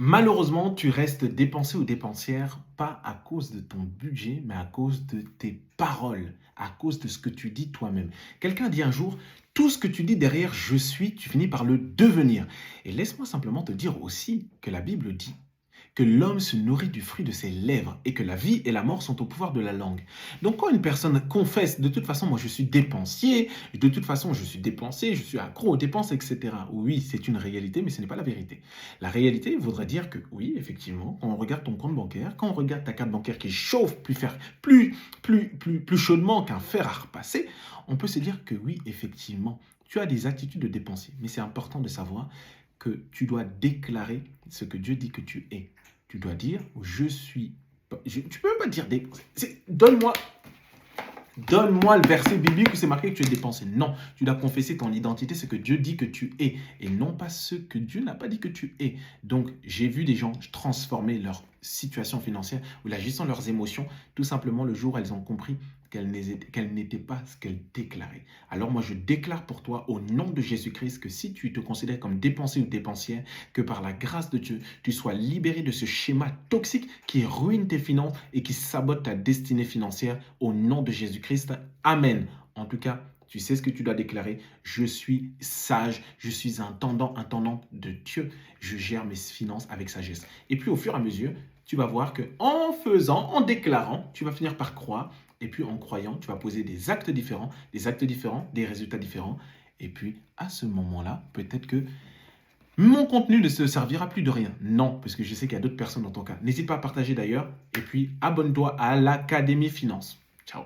Malheureusement, tu restes dépensé ou dépensière, pas à cause de ton budget, mais à cause de tes paroles, à cause de ce que tu dis toi-même. Quelqu'un dit un jour, tout ce que tu dis derrière je suis, tu finis par le devenir. Et laisse-moi simplement te dire aussi que la Bible dit que l'homme se nourrit du fruit de ses lèvres et que la vie et la mort sont au pouvoir de la langue. Donc quand une personne confesse, de toute façon, moi je suis dépensier, de toute façon je suis dépensé, je suis accro aux dépenses, etc. Oui, c'est une réalité, mais ce n'est pas la vérité. La réalité voudrait dire que oui, effectivement, quand on regarde ton compte bancaire, quand on regarde ta carte bancaire qui chauffe plus chaudement qu'un fer à repasser, on peut se dire que oui, effectivement, tu as des attitudes de dépensier. Mais c'est important de savoir que tu dois déclarer ce que Dieu dit que tu es. Tu dois dire, je suis... tu peux même pas dire des... Donne-moi le verset biblique où c'est marqué que tu es dépensé. Non, tu dois confesser ton identité, ce que Dieu dit que tu es, et non pas ce que Dieu n'a pas dit que tu es. Donc, j'ai vu des gens transformer leur situation financière ou la gestion de leurs émotions, tout simplement le jour où elles ont compris qu'elles n'étaient pas ce qu'elles déclaraient. Alors moi, je déclare pour toi, au nom de Jésus-Christ, que si tu te considères comme dépensé ou dépensière, que par la grâce de Dieu, tu sois libéré de ce schéma toxique qui ruine tes finances et qui sabote ta destinée financière au nom de Jésus-Christ. Amen. En tout cas, tu sais ce que tu dois déclarer. Je suis sage, je suis un tendant de Dieu. Je gère mes finances avec sagesse. Et puis au fur et à mesure, tu vas voir que en faisant, en déclarant, tu vas finir par croire. Et puis en croyant, tu vas poser des actes différents, des résultats différents. Et puis à ce moment-là, peut-être que mon contenu ne se servira plus de rien. Non, parce que je sais qu'il y a d'autres personnes dans ton cas. N'hésite pas à partager d'ailleurs. Et puis abonne-toi à l'Académie Finance. Ciao.